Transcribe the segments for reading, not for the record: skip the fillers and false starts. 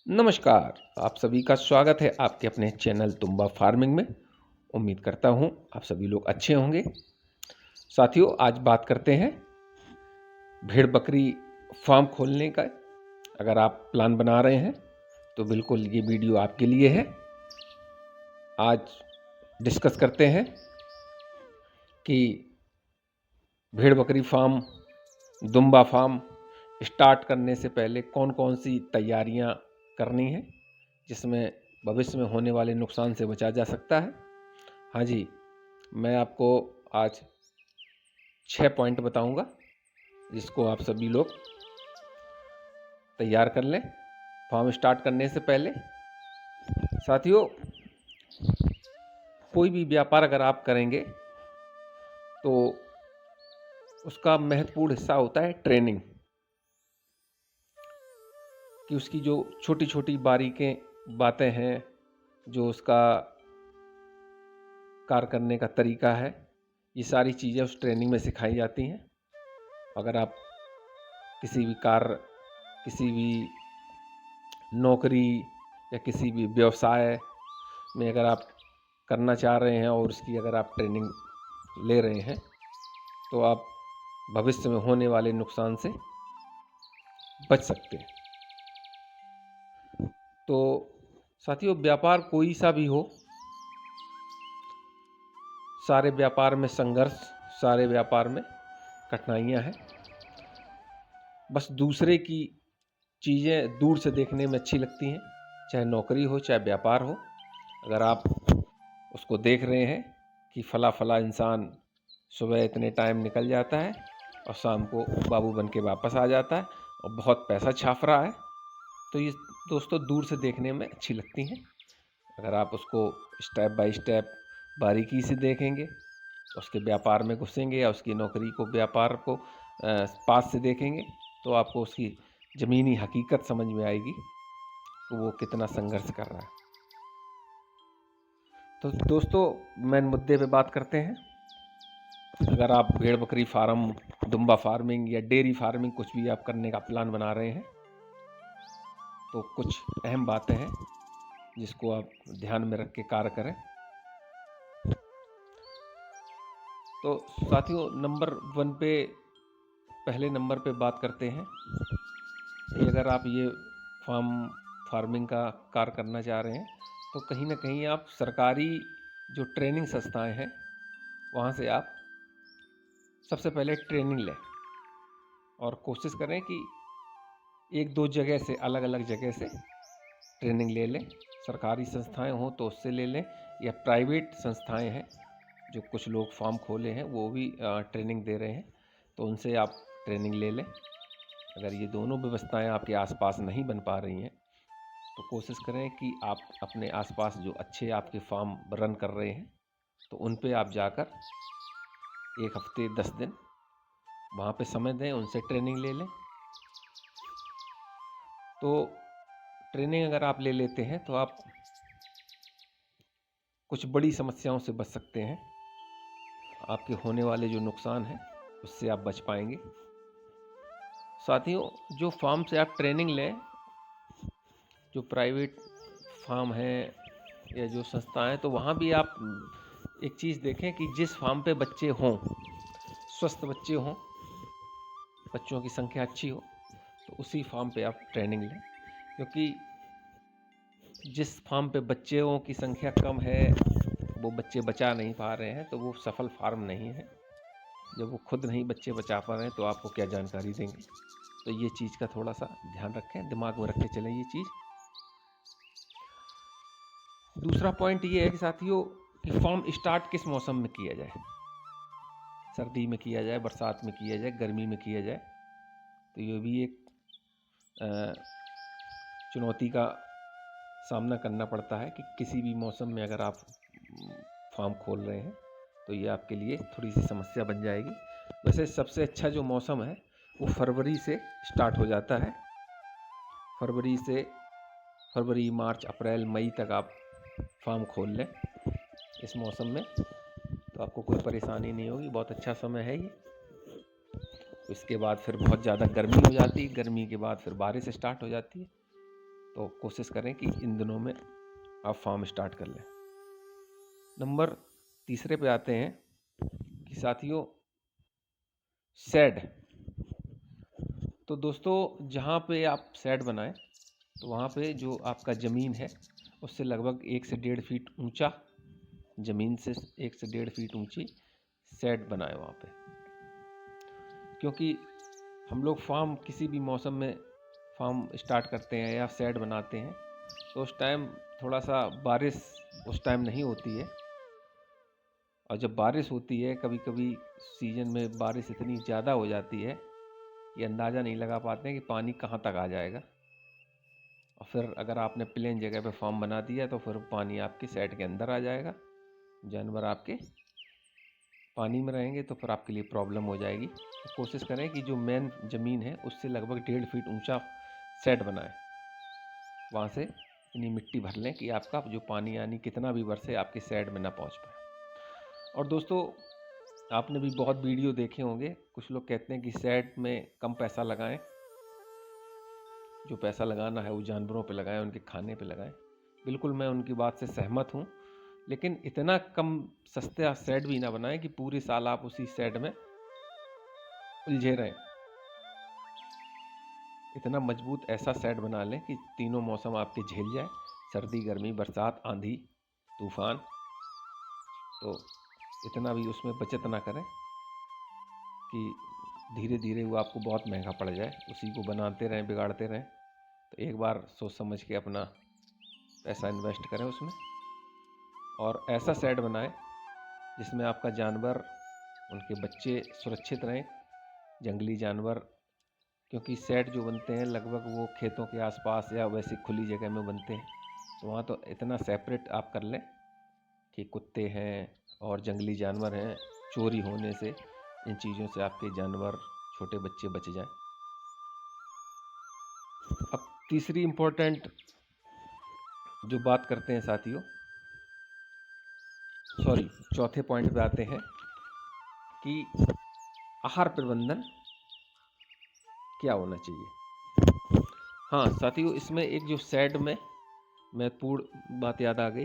नमस्कार, आप सभी का स्वागत है आपके अपने चैनल तुम्बा फार्मिंग में। उम्मीद करता हूँ आप सभी लोग अच्छे होंगे। साथियों, आज बात करते हैं भेड़ बकरी फार्म खोलने का। अगर आप प्लान बना रहे हैं तो बिल्कुल ये वीडियो आपके लिए है। आज डिस्कस करते हैं कि भेड़ बकरी फार्म, दुम्बा फार्म स्टार्ट करने से पहले कौन कौन सी तैयारियां करनी है जिसमें भविष्य में होने वाले नुकसान से बचा जा सकता है। हाँ जी, मैं आपको आज 6 पॉइंट बताऊंगा जिसको आप सभी लोग तैयार कर लें फार्म स्टार्ट करने से पहले। साथियों, कोई भी व्यापार अगर आप करेंगे तो उसका महत्वपूर्ण हिस्सा होता है ट्रेनिंग, कि उसकी जो छोटी छोटी बारीकें बातें हैं, जो उसका कार्य करने का तरीका है, ये सारी चीज़ें उस ट्रेनिंग में सिखाई जाती हैं। अगर आप किसी भी कार्य, किसी भी नौकरी या किसी भी व्यवसाय में अगर आप करना चाह रहे हैं और उसकी अगर आप ट्रेनिंग ले रहे हैं तो आप भविष्य में होने वाले नुकसान से बच सकते हैं। तो साथियों, व्यापार कोई सा भी हो, सारे व्यापार में संघर्ष, सारे व्यापार में कठिनाइयां हैं। बस दूसरे की चीज़ें दूर से देखने में अच्छी लगती हैं, चाहे नौकरी हो चाहे व्यापार हो। अगर आप उसको देख रहे हैं कि फला फला इंसान सुबह इतने टाइम निकल जाता है और शाम को बाबू बन के वापस आ जाता है और बहुत पैसा छाप रहा है, तो ये दोस्तों दूर से देखने में अच्छी लगती हैं। अगर आप उसको स्टेप बाय स्टेप बारीकी से देखेंगे, उसके व्यापार में घुसेंगे या उसकी नौकरी को, व्यापार को पास से देखेंगे, तो आपको उसकी ज़मीनी हकीकत समझ में आएगी कि वो कितना संघर्ष कर रहा है। तो दोस्तों, मेन मुद्दे पे बात करते हैं। अगर आप भेड़ बकरी फार्म, दुम्बा फार्मिंग या डेयरी फार्मिंग कुछ भी आप करने का प्लान बना रहे हैं तो कुछ अहम बातें हैं जिसको आप ध्यान में रख के कार्य करें। तो साथियों, नंबर 1 पे, पहले नंबर पे बात करते हैं कि अगर आप ये फार्मिंग का कार्य करना चाह रहे हैं तो कहीं ना कहीं आप सरकारी जो ट्रेनिंग संस्थाएं हैं वहाँ से आप सबसे पहले ट्रेनिंग लें और कोशिश करें कि 1-2 जगह से, अलग अलग जगह से ट्रेनिंग ले लें। सरकारी संस्थाएं हों तो उससे ले लें, या प्राइवेट संस्थाएं हैं जो कुछ लोग फार्म खोले हैं वो भी ट्रेनिंग दे रहे हैं, तो उनसे आप ट्रेनिंग ले लें। अगर ये दोनों व्यवस्थाएं आपके आसपास नहीं बन पा रही हैं तो कोशिश करें कि आप अपने आसपास जो अच्छे आपके फार्म रन कर रहे हैं तो उन पे आप जाकर 1 हफ्ते 10 दिन वहाँ पे समय दें, उनसे ट्रेनिंग ले लें। तो ट्रेनिंग अगर आप ले लेते हैं तो आप कुछ बड़ी समस्याओं से बच सकते हैं। आपके होने वाले जो नुकसान हैं उससे आप बच पाएंगे। साथियों, जो फार्म से आप ट्रेनिंग लें, जो प्राइवेट फार्म है या जो संस्थाएं हैं, तो वहाँ भी आप एक चीज़ देखें कि जिस फार्म पे बच्चे हों, स्वस्थ बच्चे हों, बच्चों की संख्या अच्छी हो, तो उसी फार्म पे आप ट्रेनिंग लें। क्योंकि जिस फार्म पे बच्चों की संख्या कम है, वो बच्चे बचा नहीं पा रहे हैं, तो वो सफल फार्म नहीं है। जब वो खुद नहीं बच्चे बचा पा रहे हैं तो आपको क्या जानकारी देंगे। तो ये चीज़ का थोड़ा सा ध्यान रखें, दिमाग में रख के चलें ये चीज़। दूसरा पॉइंट ये है कि साथियों, कि फार्म स्टार्ट किस मौसम में किया जाए। सर्दी में किया जाए, बरसात में किया जाए, गर्मी में किया जाए, तो ये भी एक चुनौती का सामना करना पड़ता है कि किसी भी मौसम में अगर आप फार्म खोल रहे हैं तो ये आपके लिए थोड़ी सी समस्या बन जाएगी। वैसे सबसे अच्छा जो मौसम है वो फरवरी से स्टार्ट हो जाता है। फरवरी, मार्च, अप्रैल, मई तक आप फार्म खोल लें इस मौसम में, तो आपको कोई परेशानी नहीं होगी, बहुत अच्छा समय है ये। इसके बाद फिर बहुत ज़्यादा गर्मी हो जाती है, गर्मी के बाद फिर बारिश स्टार्ट हो जाती है। तो कोशिश करें कि इन दिनों में आप फार्म स्टार्ट कर लें। नंबर तीसरे पे आते हैं कि साथियों शेड। तो दोस्तों जहाँ पे आप शेड बनाएं तो वहाँ पे जो आपका ज़मीन है उससे लगभग 1 से 1.5 फीट ऊंचा, ज़मीन से 1 से 1.5 फीट ऊंची शेड बनाए वहाँ पे। क्योंकि हम लोग फार्म किसी भी मौसम में फार्म स्टार्ट करते हैं या शेड बनाते हैं तो उस टाइम थोड़ा सा बारिश उस टाइम नहीं होती है, और जब बारिश होती है कभी कभी सीजन में बारिश इतनी ज़्यादा हो जाती है कि अंदाज़ा नहीं लगा पाते हैं कि पानी कहाँ तक आ जाएगा। और फिर अगर आपने प्लेन जगह पे फार्म बना दिया तो फिर पानी आपके शेड के अंदर आ जाएगा, जानवर आपके पानी में रहेंगे तो फिर आपके लिए प्रॉब्लम हो जाएगी। तो कोशिश करें कि जो मेन ज़मीन है उससे लगभग 1.5 फीट ऊंचा शेड बनाएं, वहाँ से इतनी मिट्टी भर लें कि आपका जो पानी यानी कितना भी बरसे आपके शेड में ना पहुँच पाए। और दोस्तों आपने भी बहुत वीडियो देखे होंगे, कुछ लोग कहते हैं कि शेड में कम पैसा लगाएं, जो पैसा लगाना है वो जानवरों पे लगाएं, उनके खाने पे लगाएं। बिल्कुल मैं उनकी बात से सहमत हूँ, लेकिन इतना कम सस्ता शेड भी ना बनाएं कि पूरे साल आप उसी शेड में उलझे रहें। इतना मजबूत ऐसा शेड बना लें कि तीनों मौसम आपके झेल जाए, सर्दी, गर्मी, बरसात, आंधी, तूफान। तो इतना भी उसमें बचत ना करें कि धीरे धीरे वो आपको बहुत महंगा पड़ जाए। उसी को बनाते रहें, बिगाड़ते रहें। तो एक बार सोच समझ के अपना पैसा इन्वेस्ट करें उसमें, और ऐसा शेड बनाएं जिसमें आपका जानवर, उनके बच्चे सुरक्षित रहें, जंगली जानवर। क्योंकि शेड जो बनते हैं लगभग वो खेतों के आसपास या वैसी खुली जगह में बनते हैं, तो वहाँ तो इतना सेपरेट आप कर लें कि कुत्ते हैं और जंगली जानवर हैं, चोरी होने से, इन चीज़ों से आपके जानवर, छोटे बच्चे बच जाएं। अब तीसरी इम्पोर्टेंट जो बात करते हैं साथियों, चौथे पॉइंट पे आते हैं कि आहार प्रबंधन क्या होना चाहिए। हाँ साथियों, इसमें एक जो शेड में महत्वपूर्ण बात याद आ गई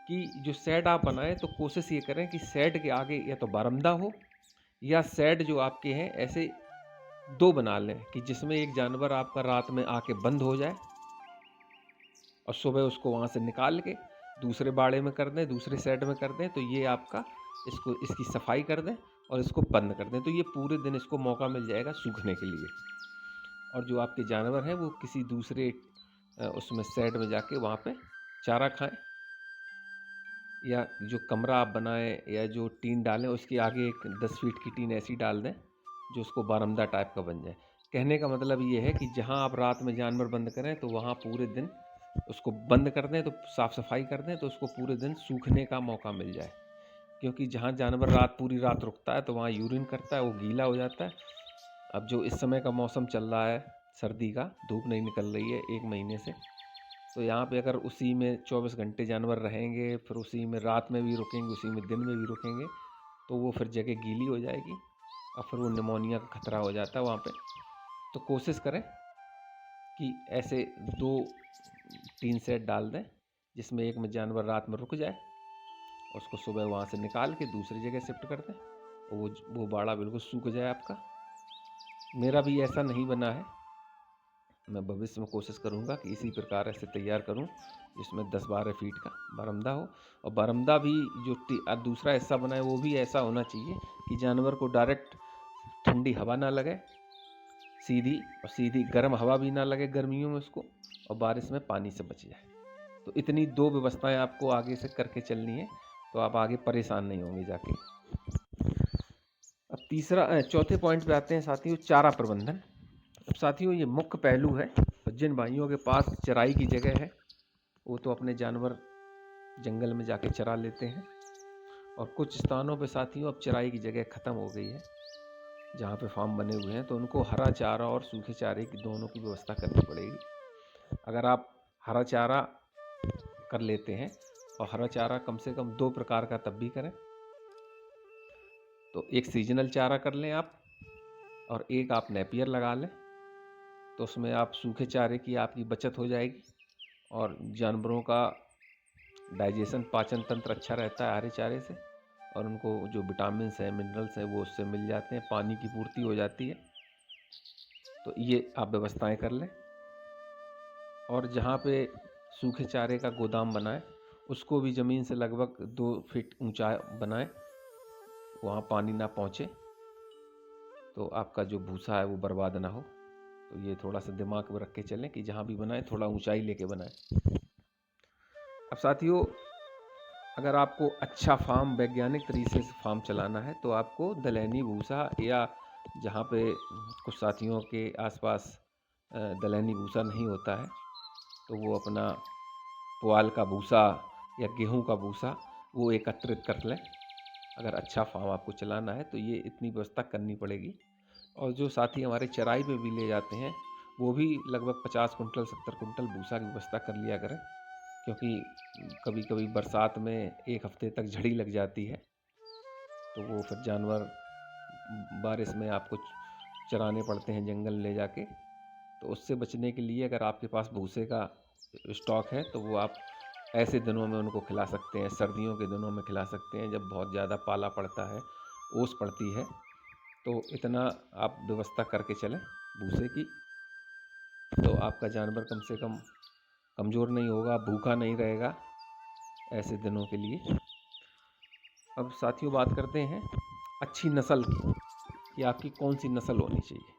कि जो शेड आप बनाएं तो कोशिश ये करें कि शेड के आगे या तो बरामदा हो, या शेड जो आपके हैं ऐसे 2 बना लें कि जिसमें एक जानवर आपका रात में आके बंद हो जाए और सुबह उसको वहाँ से निकाल के दूसरे बाड़े में कर दें, दूसरे शेड में कर दें। तो ये आपका इसकी सफाई कर दें और इसको बंद कर दें, तो ये पूरे दिन इसको मौका मिल जाएगा सूखने के लिए। और जो आपके जानवर हैं वो किसी दूसरे उसमें शेड में जाके वहाँ पे चारा खाएं, या जो कमरा आप बनाएं या जो टीन डालें उसके आगे एक 10 फीट की टीन ऐसी डाल दें जो उसको बारंदा टाइप का बन जाए। कहने का मतलब ये है कि जहाँ आप रात में जानवर बंद करें तो वहाँ पूरे दिन उसको बंद कर दें, तो साफ़ सफाई कर दें, तो उसको पूरे दिन सूखने का मौका मिल जाए। क्योंकि जहाँ जानवर पूरी रात रुकता है तो वहाँ यूरिन करता है, वो गीला हो जाता है। अब जो इस समय का मौसम चल रहा है सर्दी का, धूप नहीं निकल रही है 1 महीने से, तो यहाँ पे अगर उसी में 24 घंटे जानवर रहेंगे, फिर उसी में रात में भी रुकेंगे, उसी में दिन में भी रुकेंगे, तो वो फिर जगह गीली हो जाएगी और फिर वो निमोनिया का खतरा हो जाता है वहाँ पे। तो कोशिश करें कि ऐसे 2 टीन सेट डाल दें जिसमें एक में जानवर रात में रुक जाए, उसको सुबह वहाँ से निकाल के दूसरी जगह शिफ्ट कर दें, वो बाड़ा बिल्कुल सूख जाए आपका। मेरा भी ऐसा नहीं बना है, मैं भविष्य में कोशिश करूँगा कि इसी प्रकार ऐसे तैयार करूँ जिसमें 10-12 फीट का बरामदा हो। और बरामदा भी जो दूसरा हिस्सा बनाए वो भी ऐसा होना चाहिए कि जानवर को डायरेक्ट ठंडी हवा ना लगे, सीधी गर्म हवा भी ना लगे गर्मियों में उसको, और बारिश में पानी से बच जाए। तो इतनी 2 व्यवस्थाएं आपको आगे से करके चलनी है, तो आप आगे परेशान नहीं होंगे जाके। अब चौथे पॉइंट पे आते हैं साथियों, चारा प्रबंधन। अब साथियों ये मुख्य पहलू है। जिन भाइयों के पास चराई की जगह है वो तो अपने जानवर जंगल में जाके चरा लेते हैं, और कुछ स्थानों पे साथियों अब चराई की जगह ख़त्म हो गई है जहाँ पे फार्म बने हुए हैं, तो उनको हरा चारा और सूखे चारे की दोनों की व्यवस्था करनी पड़ेगी। अगर आप हरा चारा कर लेते हैं, और हरा चारा कम से कम 2 प्रकार का तब भी करें, तो एक सीजनल चारा कर लें आप, और एक आप नेपियर लगा लें, तो उसमें आप सूखे चारे की आपकी बचत हो जाएगी और जानवरों का डाइजेशन पाचन तंत्र अच्छा रहता है हरे चारे से, और उनको जो विटामिन्स हैं मिनरल्स हैं वो उससे मिल जाते हैं, पानी की पूर्ति हो जाती है। तो ये आप व्यवस्थाएं कर लें। और जहाँ पे सूखे चारे का गोदाम बनाएं उसको भी ज़मीन से लगभग 2 फीट ऊंचा बनाएं, वहाँ पानी ना पहुँचे, तो आपका जो भूसा है वो बर्बाद ना हो। तो ये थोड़ा सा दिमाग में रख के चलें कि जहाँ भी बनाएं थोड़ा ऊंचाई लेके बनाएं। अब साथियों, अगर आपको अच्छा फार्म वैज्ञानिक तरीके से फार्म चलाना है तो आपको दलहनी भूसा, या जहाँ पे कुछ साथियों के आसपास दलहनी भूसा नहीं होता है तो वो अपना पुआल का भूसा या गेहूं का भूसा वो एकत्रित कर लें। अगर अच्छा फार्म आपको चलाना है तो ये इतनी व्यवस्था करनी पड़ेगी। और जो साथी हमारे चराई पे भी ले जाते हैं वो भी लगभग 50 कुंटल 70 कुंटल भूसा की व्यवस्था कर लिया करें, क्योंकि कभी कभी बरसात में 1 हफ्ते तक झड़ी लग जाती है, तो वो फिर जानवर बारिश में आपको चराने पड़ते हैं जंगल ले जाके। तो उससे बचने के लिए अगर आपके पास भूसे का स्टॉक है तो वो आप ऐसे दिनों में उनको खिला सकते हैं, सर्दियों के दिनों में खिला सकते हैं जब बहुत ज़्यादा पाला पड़ता है, ओस पड़ती है। तो इतना आप व्यवस्था करके चलें भूसे की, तो आपका जानवर कम से कम कमज़ोर नहीं होगा, भूखा नहीं रहेगा ऐसे दिनों के लिए। अब साथियों बात करते हैं अच्छी नस्ल की, कि आपकी कौन सी नस्ल होनी चाहिए।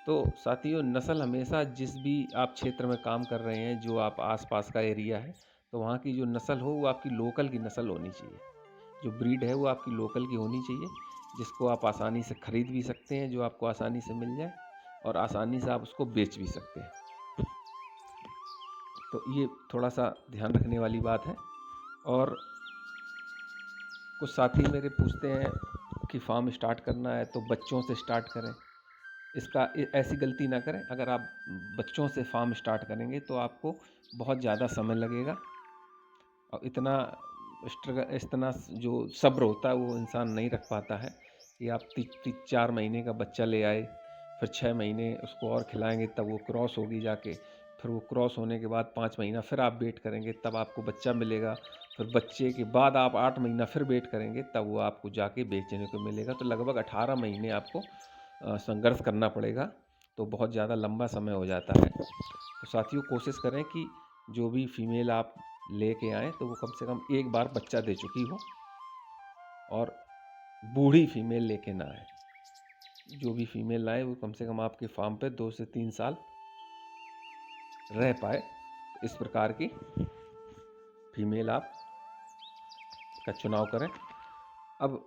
तो साथियों, नस्ल हमेशा जिस भी आप क्षेत्र में काम कर रहे हैं, जो आप आसपास का एरिया है, तो वहाँ की जो नस्ल हो वो आपकी लोकल की नस्ल होनी चाहिए। जो ब्रीड है वो आपकी लोकल की होनी चाहिए, जिसको आप आसानी से ख़रीद भी सकते हैं, जो आपको आसानी से मिल जाए, और आसानी से आप उसको बेच भी सकते हैं। तो ये थोड़ा सा ध्यान रखने वाली बात है। और कुछ साथी मेरे पूछते हैं कि फार्म स्टार्ट करना है तो बच्चों से स्टार्ट करें। ऐसी गलती ना करें। अगर आप बच्चों से फार्म स्टार्ट करेंगे तो आपको बहुत ज़्यादा समय लगेगा, और इतना जो सब्र होता है वो इंसान नहीं रख पाता है कि आप 4 महीने का बच्चा ले आए, फिर 6 महीने उसको और खिलाएंगे तब वो क्रॉस होगी जाके, फिर वो क्रॉस होने के बाद 5 महीना फिर आप वेट करेंगे तब आपको बच्चा मिलेगा, फिर बच्चे के बाद आप 8 महीना फिर वेट करेंगे तब वो आपको जाके बेचने को मिलेगा। तो लगभग 18 महीने आपको संघर्ष करना पड़ेगा, तो बहुत ज़्यादा लंबा समय हो जाता है। तो साथियों, कोशिश करें कि जो भी फीमेल आप लेके आएँ तो वो कम से कम एक बार बच्चा दे चुकी हो, और बूढ़ी फीमेल लेके ना आए। जो भी फीमेल लाए वो कम से कम आपके फार्म पे 2 से 3 साल रह पाए। इस प्रकार की फीमेल आप का चुनाव करें। अब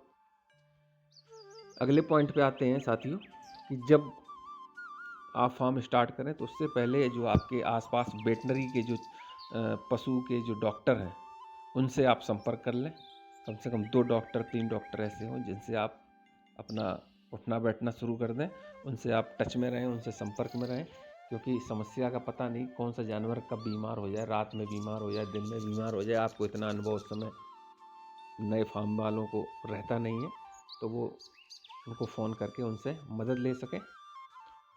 अगले पॉइंट पे आते हैं साथियों, कि जब आप फार्म स्टार्ट करें तो उससे पहले जो आपके आसपास वेटनरी के जो पशु के जो डॉक्टर हैं उनसे आप संपर्क कर लें। कम से कम 2 डॉक्टर 3 डॉक्टर ऐसे हों जिनसे आप अपना उठना बैठना शुरू कर दें। उनसे आप टच में रहें, उनसे संपर्क में रहें, क्योंकि समस्या का पता नहीं कौन सा जानवर कब बीमार हो जाए, रात में बीमार हो जाए, दिन में बीमार हो जाए। आपको इतना अनुभव उस समय नए फार्म वालों को रहता नहीं है, तो वो उनको फ़ोन करके उनसे मदद ले सकें।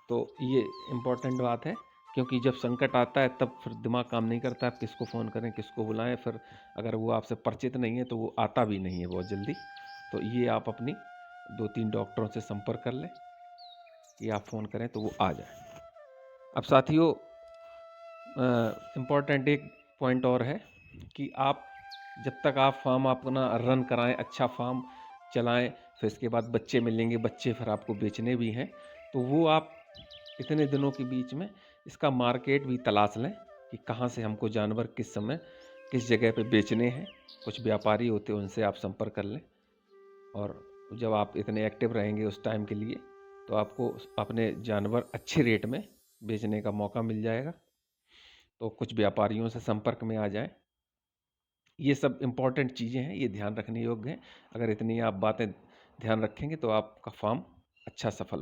तो ये इम्पोर्टेंट बात है, क्योंकि जब संकट आता है तब फिर दिमाग काम नहीं करता, आप किसको फ़ोन करें, किसको बुलाएं। फिर अगर वो आपसे परिचित नहीं है तो वो आता भी नहीं है बहुत जल्दी। तो ये आप अपनी 2-3 डॉक्टरों से संपर्क कर लें कि आप फ़ोन करें तो वो आ जाए। अब साथियों, इम्पोर्टेंट एक पॉइंट और है कि आप जब तक आप फार्म अपना रन कराएं, अच्छा फार्म चलाएं, फिर इसके बाद बच्चे मिलेंगे, बच्चे फिर आपको बेचने भी हैं, तो वो आप इतने दिनों के बीच में इसका मार्केट भी तलाश लें कि कहाँ से हमको जानवर किस समय किस जगह पे बेचने हैं। कुछ व्यापारी होते हैं, उनसे आप संपर्क कर लें, और जब आप इतने एक्टिव रहेंगे उस टाइम के लिए तो आपको अपने जानवर अच्छे रेट में बेचने का मौका मिल जाएगा। तो कुछ व्यापारियों से संपर्क में आ जाएं। ये सब इम्पॉर्टेंट चीज़ें हैं, ये ध्यान रखने योग्य हैं। अगर इतनी आप बातें ध्यान रखेंगे तो आपका फार्म अच्छा सफल